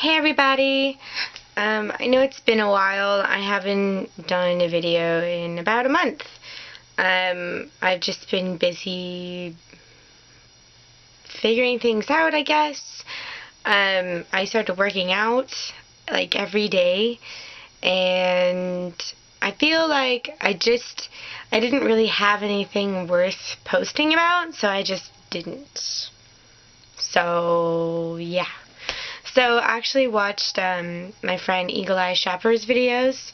Hey everybody! I know it's been a while. I haven't done a video in about a month. I've just been busy figuring things out, I guess. I started working out like every day, and I feel like I didn't really have anything worth posting about, so I just didn't. So yeah. So I actually watched my friend Eagle Eye Shopper's videos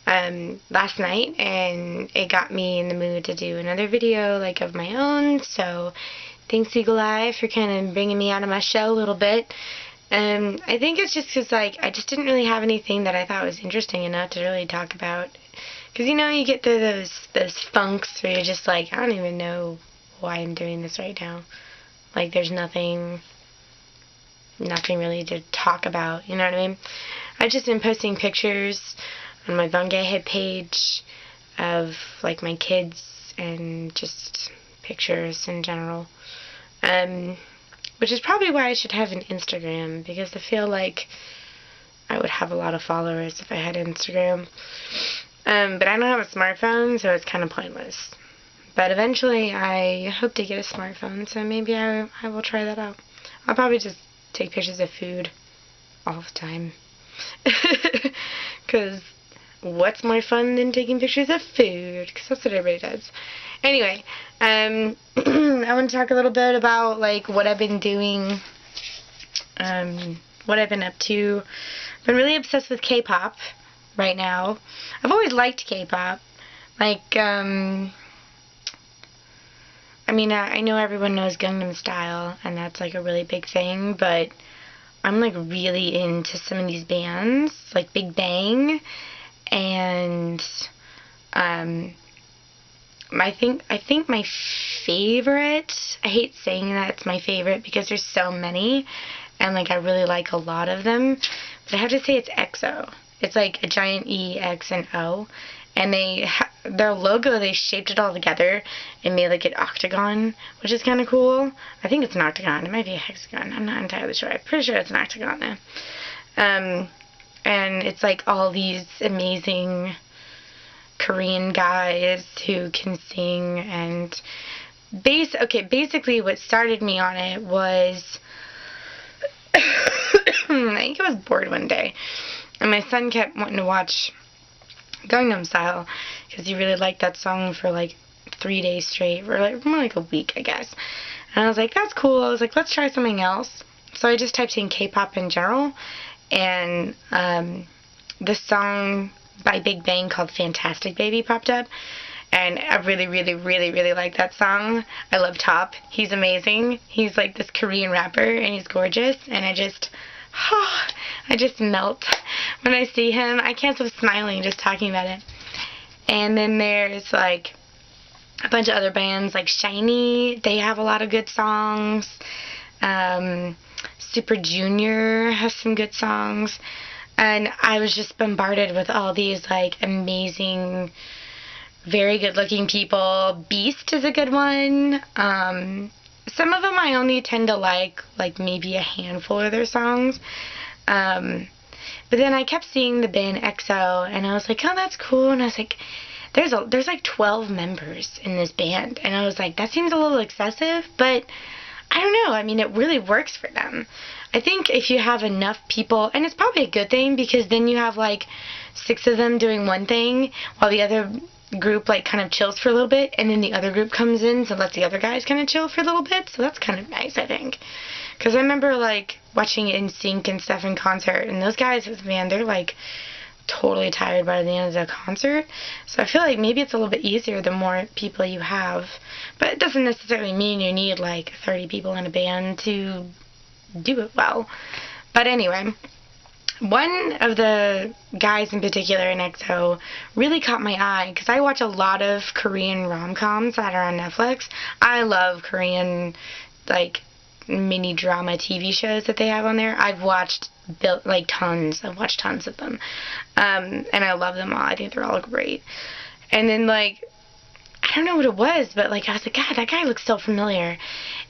last night, and it got me in the mood to do another video like of my own. So thanks, Eagle Eye, for kind of bringing me out of my shell a little bit. I think it's just because like I just didn't really have anything that I thought was interesting enough to really talk about. Because you know, you get through those funks where you're just like, I don't even know why I'm doing this right now. Like there's nothing really to talk about, you know what I mean? I've just been posting pictures on my Vangay Head page of like my kids and just pictures in general, which is probably why I should have an Instagram, because I feel like I would have a lot of followers if I had Instagram, but I don't have a smartphone, so it's kind of pointless. But eventually I hope to get a smartphone, so maybe I will try that out. I'll probably just take pictures of food all the time. Because what's more fun than taking pictures of food? Because that's what everybody does. Anyway, I want to talk a little bit about like what I've been doing, what I've been up to. I've been really obsessed with K-pop right now. I've always liked K-pop. Like, I mean, I know everyone knows Gangnam Style, and that's like a really big thing, but I'm like really into some of these bands, like Big Bang, and I think my favorite, I hate saying that it's my favorite because there's so many, and like I really like a lot of them, but I have to say it's EXO. It's like a giant E, X, and O. And their logo, they shaped it all together and made like an octagon, which is kind of cool. I think it's an octagon. It might be a hexagon. I'm not entirely sure. I'm pretty sure it's an octagon though. And it's like all these amazing Korean guys who can sing. And basically what started me on it was I think I was bored one day, and my son kept wanting to watch Gangnam Style because he really liked that song for like 3 days straight, or like more like a week, I guess. And I was like, that's cool. I was like, let's try something else. So I just typed in K-pop in general, and this song by Big Bang called Fantastic Baby popped up, and I really like that song. I love Top. He's amazing. He's like this Korean rapper, and he's gorgeous, and I just melt when I see him. I can't stop smiling just talking about it. And then there's like a bunch of other bands like SHINee. They have a lot of good songs. Super Junior has some good songs. And I was just bombarded with all these like amazing, very good looking people. Beast is a good one. Some of them I only tend to like maybe a handful of their songs. But then I kept seeing the band EXO, and I was like, oh, that's cool. And I was like, there's like 12 members in this band. And I was like, that seems a little excessive, but I don't know. I mean, it really works for them. I think if you have enough people, and it's probably a good thing, because then you have like 6 of them doing one thing while the other group like kind of chills for a little bit, and then the other group comes in to let the other guys kind of chill for a little bit. So that's kind of nice, I think. Because I remember like watching NSYNC and stuff in concert, and those guys, man, they're like totally tired by the end of the concert. So I feel like maybe it's a little bit easier the more people you have, but it doesn't necessarily mean you need like 30 people in a band to do it well. But anyway, one of the guys in particular in EXO really caught my eye, because I watch a lot of Korean rom-coms that are on Netflix. I love Korean like mini drama TV shows that they have on there. I've watched like tons. I've watched tons of them, and I love them all. I think they're all great. And then like, I don't know what it was, but like I was like, God, that guy looks so familiar.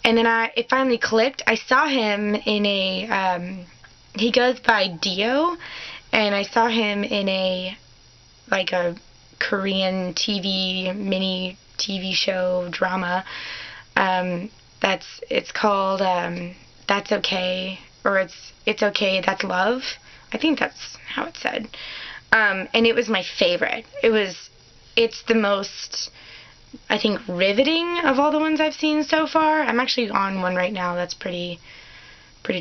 And then it finally clicked. I saw him in a he goes by Dio, and I saw him in a Korean mini TV show drama. It's called That's Okay, or it's Okay, That's Love. I think that's how it's said. And it was my favorite. It's the most, I think, riveting of all the ones I've seen so far. I'm actually on one right now that's pretty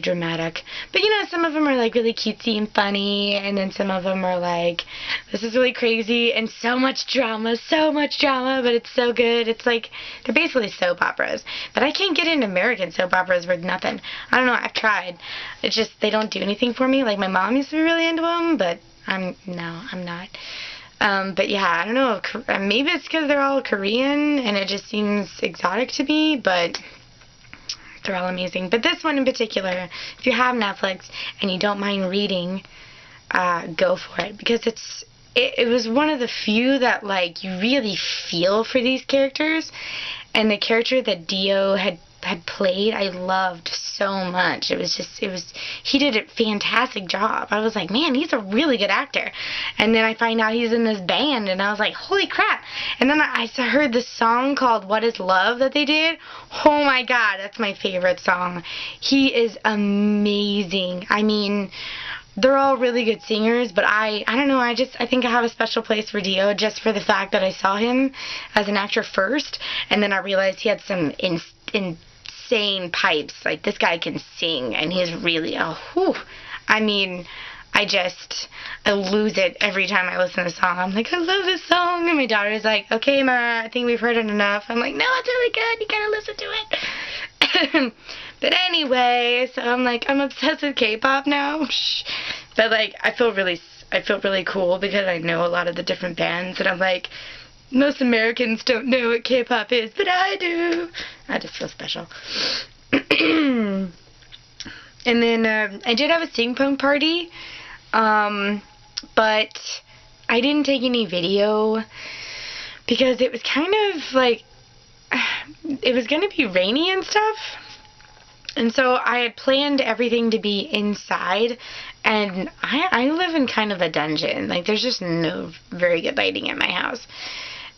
dramatic. But some of them are like really cutesy and funny, and then some of them are like, this is really crazy and so much drama, but it's so good. It's like, they're basically soap operas. But I can't get into American soap operas worth nothing. I don't know, I've tried. It's just, they don't do anything for me. Like, my mom used to be really into them, but I'm not. But yeah, I don't know, maybe it's because they're all Korean and it just seems exotic to me, but they're all amazing. But this one in particular, if you have Netflix and you don't mind reading, go for it, because it was one of the few that, like, you really feel for these characters, and the character that Dio had played, I loved so much. He did a fantastic job. I was like, man, he's a really good actor. And then I find out he's in this band, and I was like, holy crap. And then I heard this song called What Is Love that they did. Oh my god, that's my favorite song. He is amazing. I mean, they're all really good singers, but I don't know, I think I have a special place for Dio just for the fact that I saw him as an actor first, and then I realized he had some insane pipes. Like, this guy can sing, and he's really, I mean, I lose it every time I listen to the song. I'm like, I love this song, and my daughter's like, okay, Ma, I think we've heard it enough. I'm like, no, it's really good, you gotta listen to it. But anyway, so I'm like, I'm obsessed with K-pop now. But like, I feel really cool because I know a lot of the different bands, and I'm like, most Americans don't know what K-pop is, but I do. I just feel special. And then I did have a sing pong party, but I didn't take any video because it was kind of like, it was going to be rainy and stuff. And so I had planned everything to be inside, and I live in kind of a dungeon. Like, there's just no very good lighting at my house.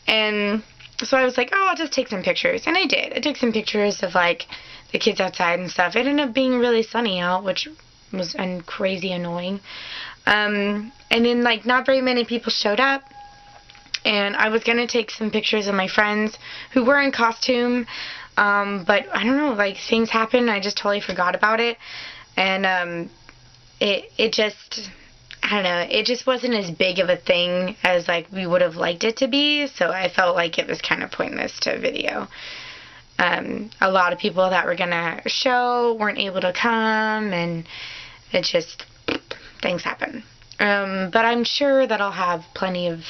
And so I was like, oh, I'll just take some pictures. And I did. I took some pictures of, like, the kids outside and stuff. It ended up being really sunny out, which was crazy annoying. And then, like, not very many people showed up. And I was going to take some pictures of my friends who were in costume. But I don't know, like, things happened. I just totally forgot about it. And it just, I don't know, it just wasn't as big of a thing as, like, we would have liked it to be. So I felt like it was kind of pointless to video. A lot of people that were going to show weren't able to come, and it just, things happen. But I'm sure that I'll have plenty of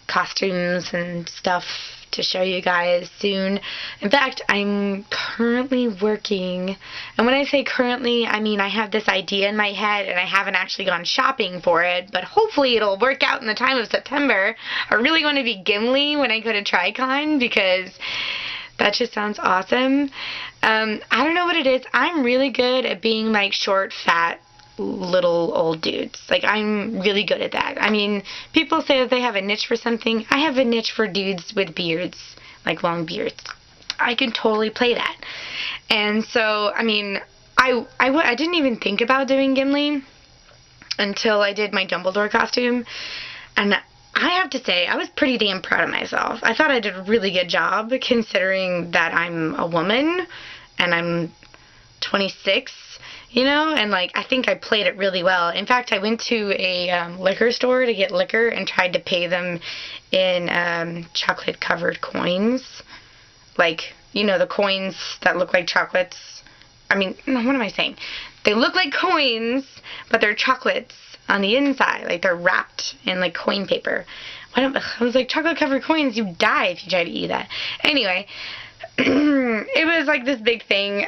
costumes and stuff to show you guys soon. In fact, I'm currently working, and when I say currently, I mean I have this idea in my head and I haven't actually gone shopping for it, but hopefully it'll work out in the time of September. I really want to be Gimli when I go to TriCon, because that just sounds awesome. I don't know what it is. I'm really good at being like short, fat, little old dudes. Like, I'm really good at that. I mean, people say that they have a niche for something. I have a niche for dudes with beards, like long beards. I can totally play that. And so, I mean, I didn't even think about doing Gimli until I did my Dumbledore costume, and I have to say, I was pretty damn proud of myself. I thought I did a really good job, considering that I'm a woman and I'm 26. And, like, I think I played it really well. In fact, I went to a liquor store to get liquor and tried to pay them in chocolate-covered coins. Like, the coins that look like chocolates. I mean, what am I saying? They look like coins, but they're chocolates on the inside. Like, they're wrapped in, like, coin paper. I was like, chocolate-covered coins, you die if you try to eat that. Anyway, it was, like, this big thing.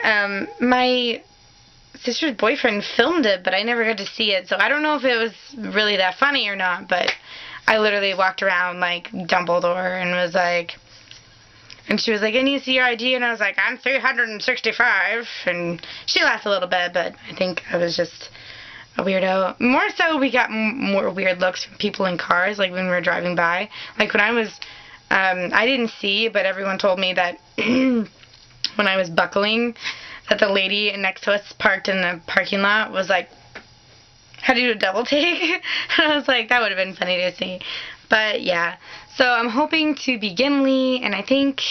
My sister's boyfriend filmed it, but I never got to see it, so I don't know if it was really that funny or not, but I literally walked around like Dumbledore and was like, and she was like, I need to see your ID, and I was like, I'm 365, and she laughed a little bit, but I think I was just a weirdo. More so, we got more weird looks from people in cars, like when we were driving by. Like when I was, I didn't see, but everyone told me that when I was buckling, that the lady next to us parked in the parking lot was like, how do you do a double take? And I was like, that would have been funny to see. But yeah, so I'm hoping to be Gimli, and I think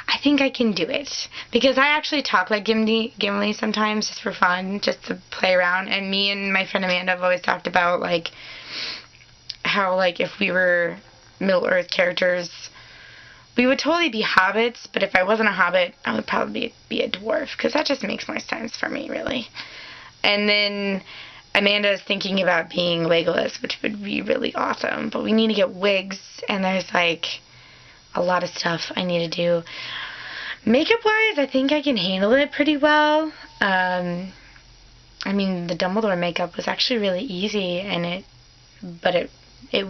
I can do it, because I actually talk like Gimli sometimes, just for fun, just to play around. And me and my friend Amanda have always talked about like how, like, if we were Middle Earth characters, we would totally be hobbits, but if I wasn't a hobbit, I would probably be a dwarf, because that just makes more sense for me, really. And then Amanda is thinking about being Legolas, which would be really awesome, but we need to get wigs, and there's like a lot of stuff I need to do. Makeup-wise, I think I can handle it pretty well. I mean, the Dumbledore makeup was actually really easy, but it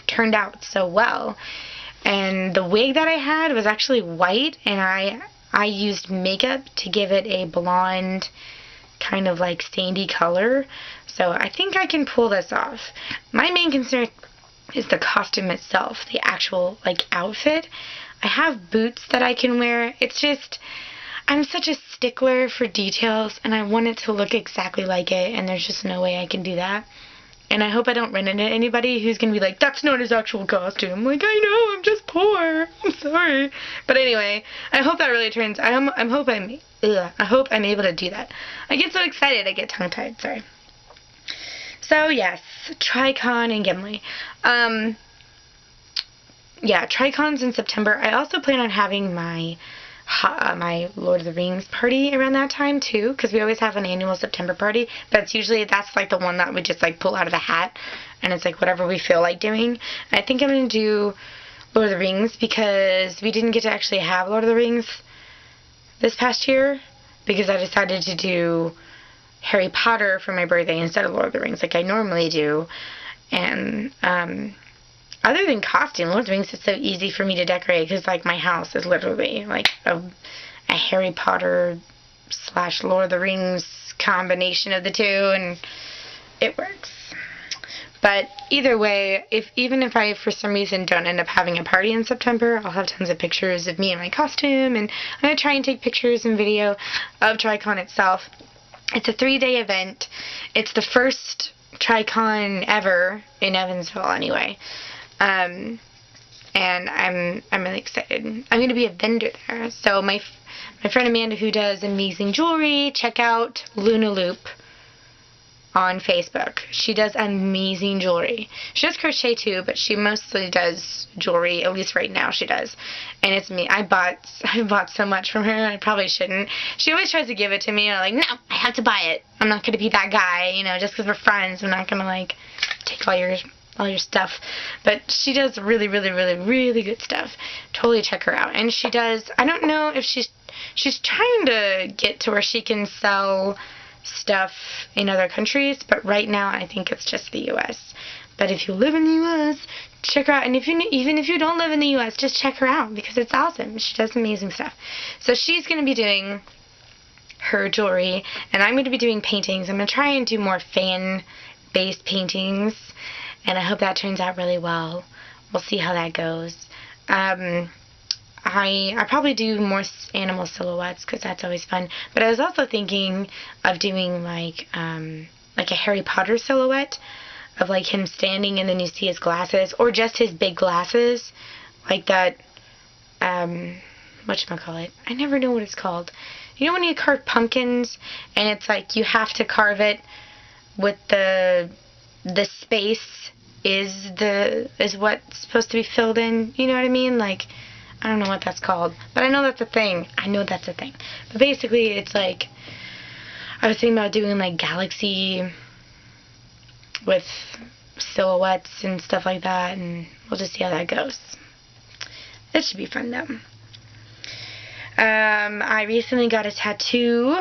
turned out so well. And the wig that I had was actually white, and I used makeup to give it a blonde, kind of like sandy color. So I think I can pull this off. My main concern is the costume itself, the actual like outfit. I have boots that I can wear. It's just, I'm such a stickler for details, and I want it to look exactly like it, and there's just no way I can do that. And I hope I don't run into anybody who's going to be like, that's not his actual costume. Like, I know, I'm just poor. I'm sorry. But anyway, I hope that really turns, I hope I'm able to do that. I get so excited, I get tongue-tied, sorry. So, yes, TriCon and Gimli. Yeah, TriCon's in September. I also plan on having my Lord of the Rings party around that time too, because we always have an annual September party, but that's like the one that we just like pull out of the hat, and it's like whatever we feel like doing. I think I'm going to do Lord of the Rings, because we didn't get to actually have Lord of the Rings this past year, because I decided to do Harry Potter for my birthday instead of Lord of the Rings like I normally do. And other than costume, Lord of the Rings is so easy for me to decorate, because like my house is literally like a Harry Potter / Lord of the Rings combination of the two, and it works. But either way, even if I for some reason don't end up having a party in September, I'll have tons of pictures of me in my costume, and I'm going to try and take pictures and video of TriCon itself. It's a 3-day event. It's the first TriCon ever in Evansville anyway. And I'm really excited. I'm going to be a vendor there. So my friend Amanda, who does amazing jewelry, check out Luna Loop on Facebook. She does amazing jewelry. She does crochet too, but she mostly does jewelry, at least right now she does. And it's me. I bought so much from her. I probably shouldn't. She always tries to give it to me, and I'm like, no, I have to buy it. I'm not going to be that guy, just because we're friends. I'm not going to like take all your stuff. But she does really, really, really, really good stuff. Totally check her out. And she does, I don't know if she's trying to get to where she can sell stuff in other countries, but right now I think it's just the U.S. But if you live in the U.S., check her out. And even if you don't live in the U.S., just check her out, because it's awesome. She does amazing stuff. So she's going to be doing her jewelry, and I'm going to be doing paintings. I'm going to try and do more fan-based paintings, and I hope that turns out really well. We'll see how that goes. I probably do more animal silhouettes, because that's always fun. But I was also thinking of doing like a Harry Potter silhouette of like him standing, and then you see his glasses, or just his big glasses, like that. Whatchamacallit? I never know what it's called. You know when you carve pumpkins, and it's like you have to carve it with the space is what's supposed to be filled in. You know what I mean? Like, I don't know what that's called, but I know that's a thing. But basically, it's like, I was thinking about doing like galaxy with silhouettes and stuff like that, and we'll just see how that goes. It should be fun though. I recently got a tattoo.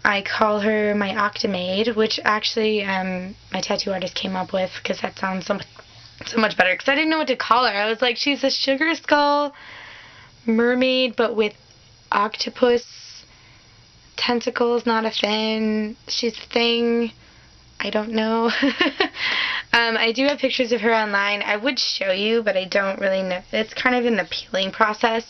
I call her my Octomaid, which actually my tattoo artist came up with, because that sounds so much better, because I didn't know what to call her. I was like, she's a sugar skull mermaid, but with octopus tentacles, not a fin. She's a thing. I don't know. I do have pictures of her online. I would show you, but I don't really know. It's kind of in the peeling process.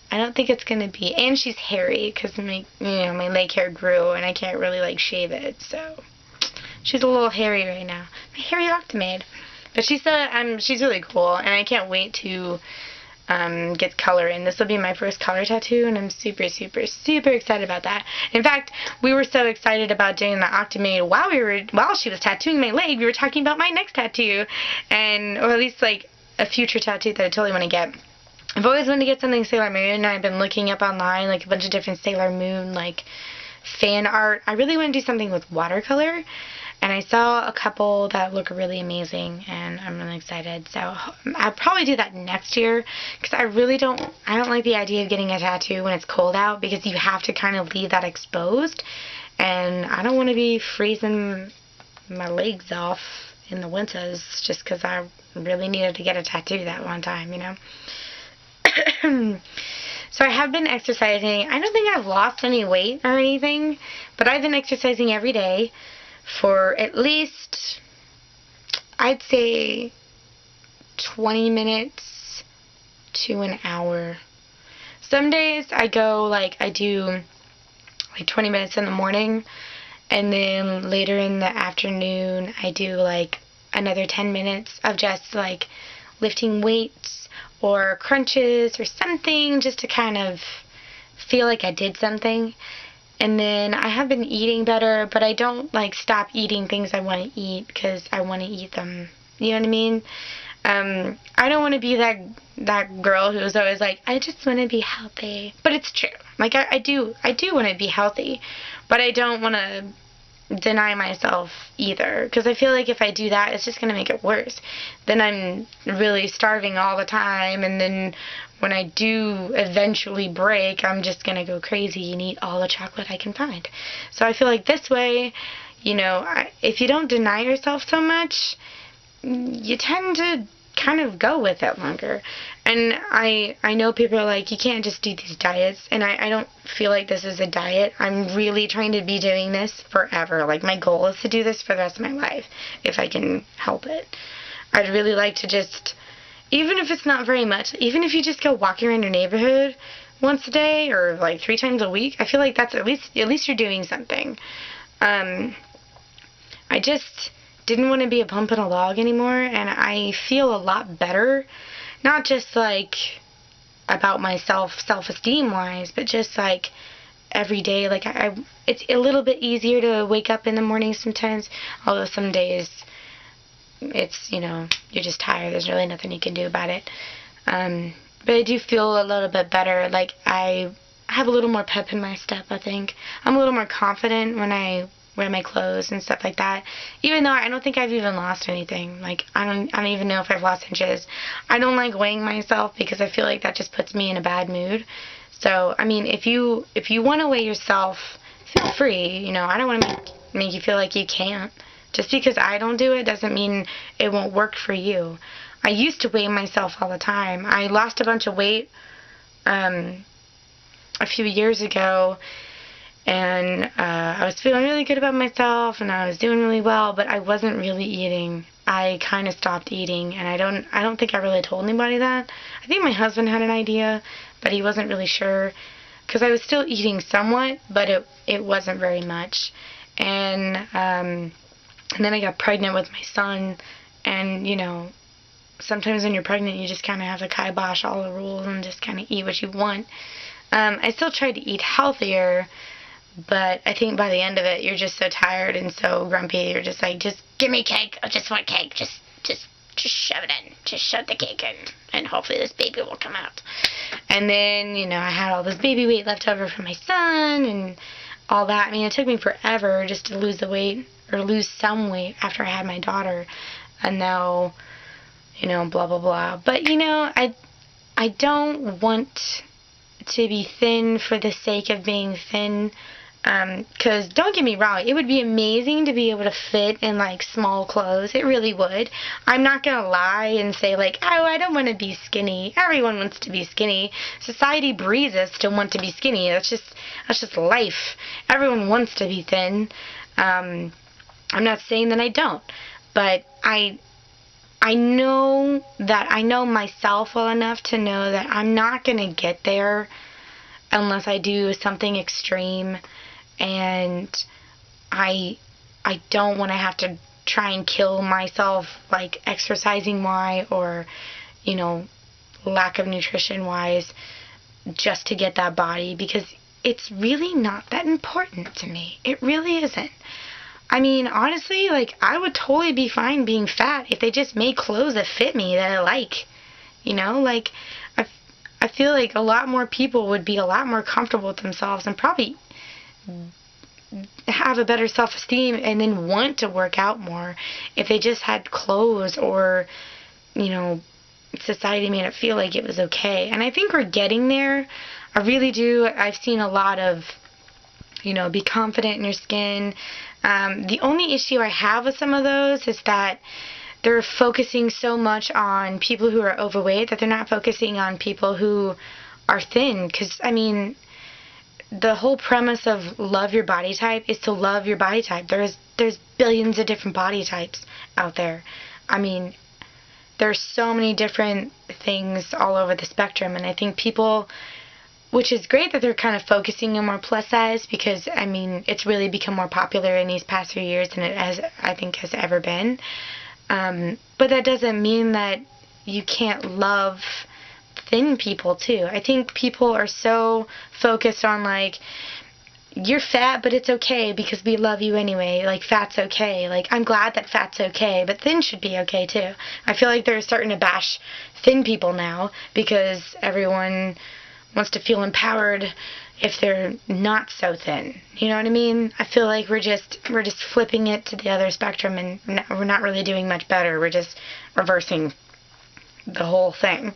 I don't think it's going to be, and she's hairy, because my leg hair grew, and I can't really, like, shave it, so she's a little hairy right now. My hairy Octomade. But she's really cool, and I can't wait to get color in. This will be my first color tattoo, and I'm super, super, super excited about that. In fact, we were so excited about doing the Octomade while she was tattooing my leg, we were talking about my next tattoo, or at least, like, a future tattoo that I totally want to get. I've always wanted to get something Sailor Moon, and I've been looking up online, like, a bunch of different Sailor Moon, like, fan art. I really want to do something with watercolor, and I saw a couple that look really amazing, and I'm really excited. So I'll probably do that next year, because I don't like the idea of getting a tattoo when it's cold out, because you have to kind of leave that exposed, and I don't want to be freezing my legs off in the winters just because I really needed to get a tattoo that one time, you know. So I have been exercising. I don't think I've lost any weight or anything, but I've been exercising every day for at least, I'd say, 20 minutes to an hour. Some days I do like 20 minutes in the morning, and then later in the afternoon I do like another 10 minutes of just like lifting weights or crunches or something, just to kind of feel like I did something. And then I have been eating better, but I don't like stop eating things I want to eat because I want to eat them. You know what I mean? I don't want to be that girl who's always like, I just want to be healthy. But it's true. Like, I do want to be healthy, but I don't want to deny myself either, because I feel like if I do that, it's just going to make it worse. Then I'm really starving all the time, and then when I do eventually break, I'm just going to go crazy and eat all the chocolate I can find. So I feel like this way, if you don't deny yourself so much, you tend to kind of go with it longer. And I know people are like, you can't just do these diets, and I don't feel like this is a diet. I'm really trying to be doing this forever. Like, my goal is to do this for the rest of my life, if I can help it. I'd really like to just, even if it's not very much, even if you just go walking around your neighborhood once a day or like 3 times a week, I feel like that's at least you're doing something. I just didn't want to be a bump in a log anymore, and I feel a lot better, not just like about myself, self-esteem wise, but just like every day. Like, it's a little bit easier to wake up in the morning sometimes, although some days it's, you're just tired. There's really nothing you can do about it. But I do feel a little bit better. Like, I have a little more pep in my step, I think. I'm a little more confident when I wear my clothes and stuff like that, even though I don't think I've even lost anything. Like, I don't even know if I've lost inches. I don't like weighing myself because I feel like that just puts me in a bad mood. So, I mean, if you want to weigh yourself, feel free. I don't want to make you feel like you can't. Just because I don't do it doesn't mean it won't work for you. I used to weigh myself all the time. I lost a bunch of weight a few years ago, and I was feeling really good about myself, and I was doing really well, but I wasn't really eating. I kind of stopped eating, and I don't think I really told anybody that. I think my husband had an idea, but he wasn't really sure, because I was still eating somewhat, but it wasn't very much. And then I got pregnant with my son, and, sometimes when you're pregnant, you just kind of have to kibosh all the rules and just kind of eat what you want. I still tried to eat healthier, but I think by the end of it, you're just so tired and so grumpy. You're just like, just give me cake. I just want cake. Just shove it in. Just shove the cake in, and hopefully this baby will come out. And then, I had all this baby weight left over from my son and all that. I mean, it took me forever just to lose the weight, or lose some weight after I had my daughter. And now, blah, blah, blah. But, I don't want to be thin for the sake of being thin. Because don't get me wrong, it would be amazing to be able to fit in like small clothes. It really would. I'm not gonna lie and say like, oh, I don't want to be skinny. Everyone wants to be skinny. Society breeds us to want to be skinny. That's just life. Everyone wants to be thin. I'm not saying that I don't, but I know that I know myself well enough to know that I'm not going to get there unless I do something extreme, and I I don't want to have to try and kill myself, like exercising wise or, you know, lack of nutrition wise, just to get that body, because it's really not that important to me. It really isn't. I mean, honestly, like, I would totally be fine being fat if they just made clothes that fit me, that I like. You know, like, I feel like a lot more people would be a lot more comfortable with themselves and probably have a better self-esteem and then want to work out more if they just had clothes, or, you know, society made it feel like it was okay. And I think we're getting there. I really do. I've seen a lot of, you know, be confident in your skin. The only issue I have with some of those is that they're focusing so much on people who are overweight that they're not focusing on people who are thin. Because, I mean, the whole premise of love your body type is to love your body type. There's billions of different body types out there. I mean, there's so many different things all over the spectrum, and I think people, which is great that they're kind of focusing on more plus size, because, I mean, it's really become more popular in these past few years than it has, I think, has ever been. But that doesn't mean that you can't love thin people too. I think people are so focused on, like, you're fat, but it's okay because we love you anyway. Like, fat's okay. Like, I'm glad that fat's okay, but thin should be okay too. I feel like they're starting to bash thin people now because everyone wants to feel empowered if they're not so thin. You know what I mean? I feel like we're just flipping it to the other spectrum, and we're not really doing much better. We're just reversing the whole thing.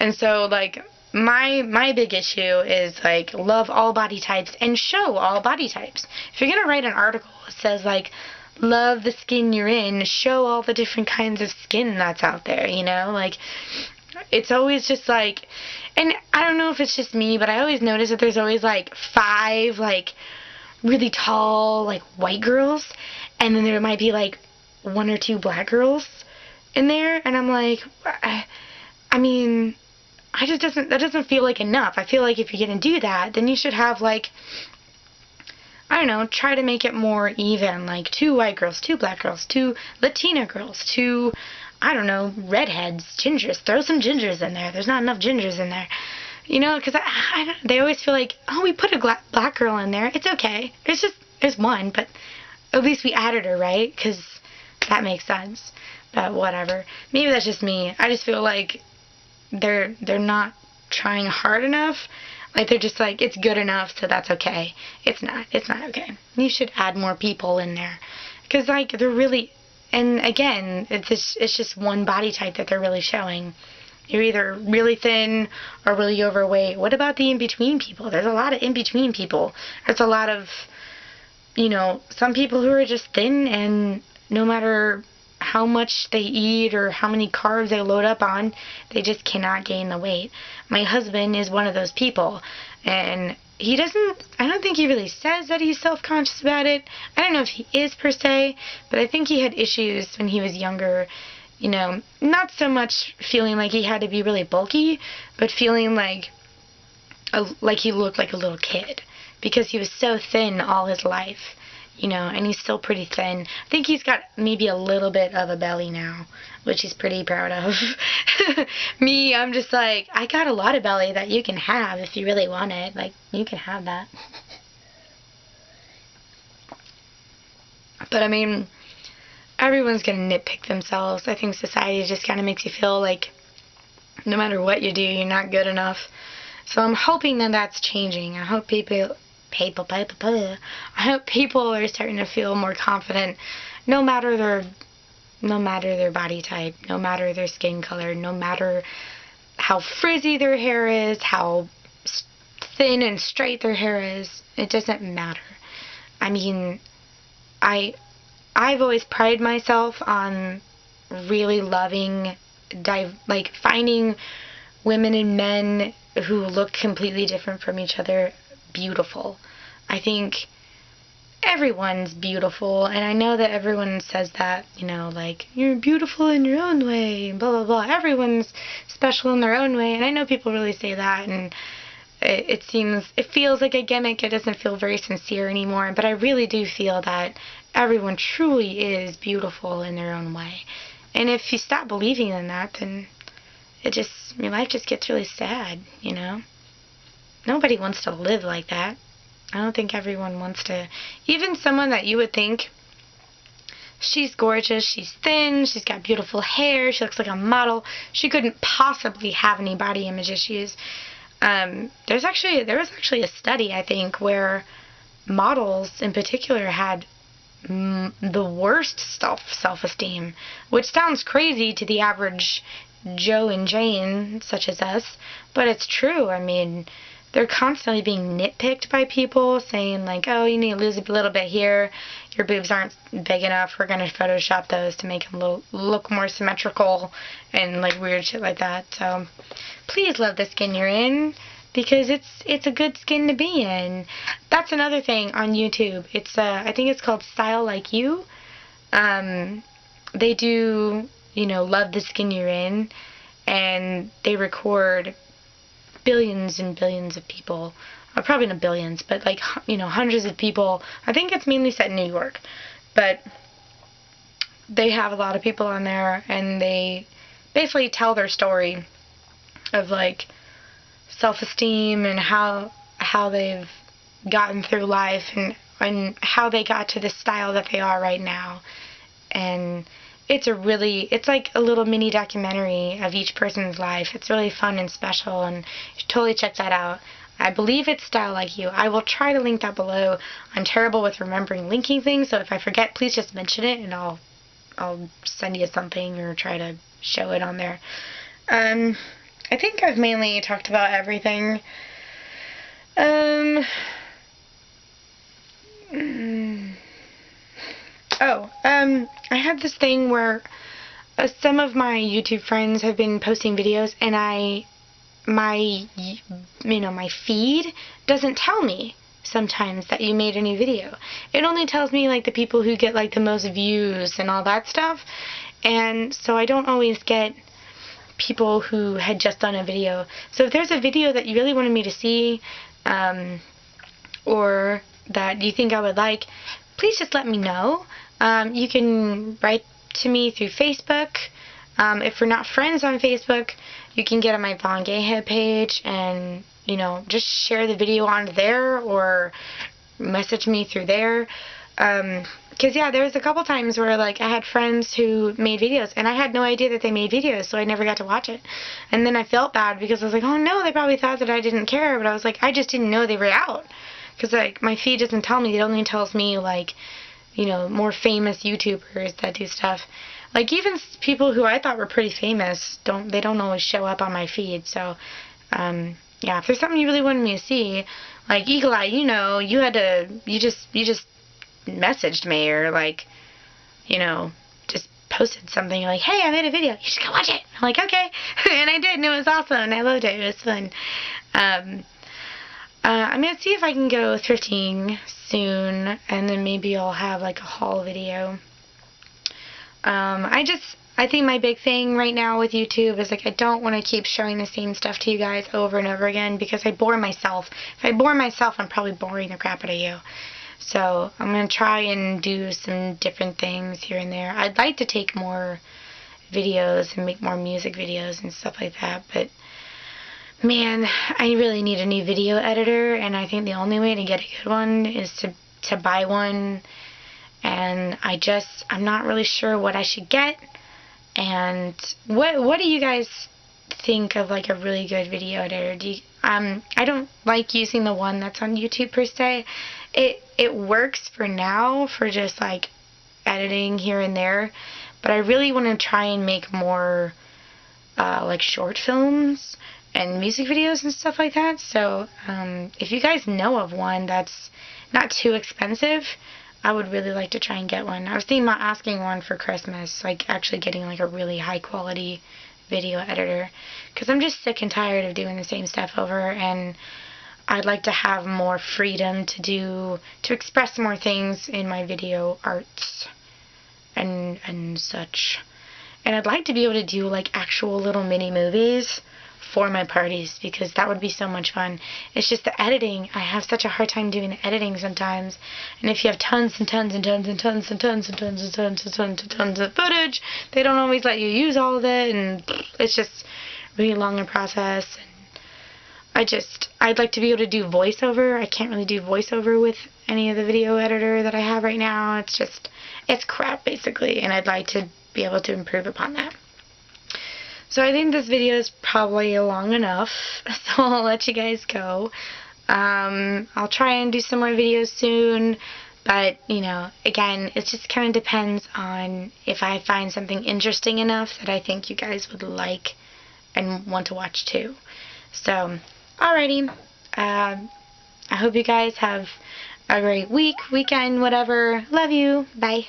And so, like, my big issue is, like, love all body types and show all body types. If you're going to write an article that says, like, love the skin you're in, show all the different kinds of skin that's out there, you know? Like, it's always just, like, and I don't know if it's just me, but I always notice that there's always, like, 5, like, really tall, like, white girls, and then there might be, like, 1 or 2 black girls in there, and I'm like, I mean, that doesn't feel like enough. I feel like if you're going to do that, then you should have, like, I don't know, try to make it more even, like 2 white girls, 2 black girls, 2 Latina girls, 2, I don't know, redheads, gingers. Throw some gingers in there. There's not enough gingers in there. You know, because they always feel like, oh, we put a black girl in there. It's okay. There's one, but at least we added her, right? Because that makes sense. But whatever. Maybe that's just me. I just feel like they're not trying hard enough. Like, they're just like, it's good enough, so that's okay. It's not okay. You should add more people in there. Because, like, they're really, and again, it's just one body type that they're really showing. You're either really thin or really overweight. What about the in-between people? There's a lot of in-between people. There's a lot of, you know, some people who are just thin, and no matter how much they eat or how many carbs they load up on, they just cannot gain the weight. My husband is one of those people, and I don't think he really says that he's self-conscious about it. I don't know if he is per se, but I think he had issues when he was younger, you know, not so much feeling like he had to be really bulky, but feeling like he looked like a little kid because he was so thin all his life. You know, and he's still pretty thin. I think he's got maybe a little bit of a belly now, which he's pretty proud of. Me, I'm just like, I got a lot of belly that you can have if you really want it. Like, you can have that. But, I mean, everyone's going to nitpick themselves. I think society just kind of makes you feel like no matter what you do, you're not good enough. So I'm hoping that that's changing. I hope people I hope people are starting to feel more confident, no matter their body type, no matter their skin color, no matter how frizzy their hair is, how thin and straight their hair is. It doesn't matter. I mean, I've always prided myself on really loving, like, finding women and men who look completely different from each other beautiful. I think everyone's beautiful, and I know that everyone says that, you know, like, you're beautiful in your own way, and blah, blah, blah. Everyone's special in their own way, and I know people really say that, and it feels like a gimmick. It doesn't feel very sincere anymore, but I really do feel that everyone truly is beautiful in their own way. And if you stop believing in that, then your life just gets really sad, you know? Nobody wants to live like that. I don't think everyone wants to. Even someone that you would think, she's gorgeous, she's thin, she's got beautiful hair, she looks like a model, she couldn't possibly have any body image issues. There was actually a study, I think, where models in particular had the worst self-esteem, which sounds crazy to the average Joe and Jane, such as us, but it's true. I mean, they're constantly being nitpicked by people, saying like, oh, you need to lose a little bit here, your boobs aren't big enough, we're going to Photoshop those to make them look more symmetrical, and like weird shit like that. So please love the skin you're in, because it's a good skin to be in. That's another thing on YouTube. I think it's called Style Like You. They do, you know, love the skin you're in, and they record billions and billions of people, probably not billions, but like, you know, hundreds of people. I think it's mainly set in New York, but they have a lot of people on there, and they basically tell their story of like self-esteem and how they've gotten through life, and how they got to the style that they are right now. And it's like a little mini documentary of each person's life. It's really fun and special, and you should totally check that out. I believe it's Style Like You. I will try to link that below. I'm terrible with remembering linking things, so if I forget, please just mention it, and I'll send you something or try to show it on there. I think I've mainly talked about everything. I had this thing where some of my YouTube friends have been posting videos, and my feed doesn't tell me sometimes that you made a new video. It only tells me like the people who get like the most views and all that stuff, and so I don't always get people who had just done a video. So if there's a video that you really wanted me to see, or that you think I would like, please just let me know. You can write to me through Facebook. If we're not friends on Facebook, you can get on my Von Gayhead page and, you know, just share the video on there, or message me through there. Because, yeah, there was a couple times where, like, I had friends who made videos, and I had no idea that they made videos, so I never got to watch it. And then I felt bad, because I was like, oh, no, they probably thought that I didn't care, but I was like, I just didn't know they were out. Because, like, my feed doesn't tell me. It only tells me, like, you know, more famous YouTubers that do stuff. Like, even people who I thought were pretty famous, they don't always show up on my feed. So, yeah, if there's something you really wanted me to see, like Eagle Eye, you know, you just messaged me, or like, you know, just posted something. You're like, hey, I made a video, you should go watch it. I'm like, okay. And I did, and it was awesome, and I loved it. It was fun. I'm going to see if I can go thrifting soon, and then maybe I'll have like a haul video. I think my big thing right now with YouTube is like, I don't want to keep showing the same stuff to you guys over and over again, because I bore myself. If I bore myself, I'm probably boring the crap out of you. So I'm going to try and do some different things here and there. I'd like to take more videos and make more music videos and stuff like that, but man, I really need a new video editor, and I think the only way to get a good one is to buy one, and I'm not really sure what I should get. And what do you guys think of like a really good video editor? I don't like using the one that's on YouTube per se. It works for now for just like editing here and there, but I really want to try and make more like short films and music videos and stuff like that. So if you guys know of one that's not too expensive, I would really like to try and get one. I was thinking about asking one for Christmas, like actually getting like a really high quality video editor, because I'm just sick and tired of doing the same stuff over, and I'd like to have more freedom to express more things in my video arts and such. And I'd like to be able to do like actual little mini movies for my parties, because that would be so much fun. It's just the editing. I have such a hard time doing the editing sometimes. And if you have tons and tons and tons and tons and tons and tons and tons and tons and tons of footage, they don't always let you use all of it, and it's just really long in process. I'd like to be able to do voiceover. I can't really do voiceover with any of the video editor that I have right now. It's crap basically, and I'd like to be able to improve upon that. So I think this video is probably long enough, so I'll let you guys go. I'll try and do some more videos soon, but, you know, again, it just kind of depends on if I find something interesting enough that I think you guys would like and want to watch too. So, alrighty. I hope you guys have a great week, weekend, whatever. Love you. Bye.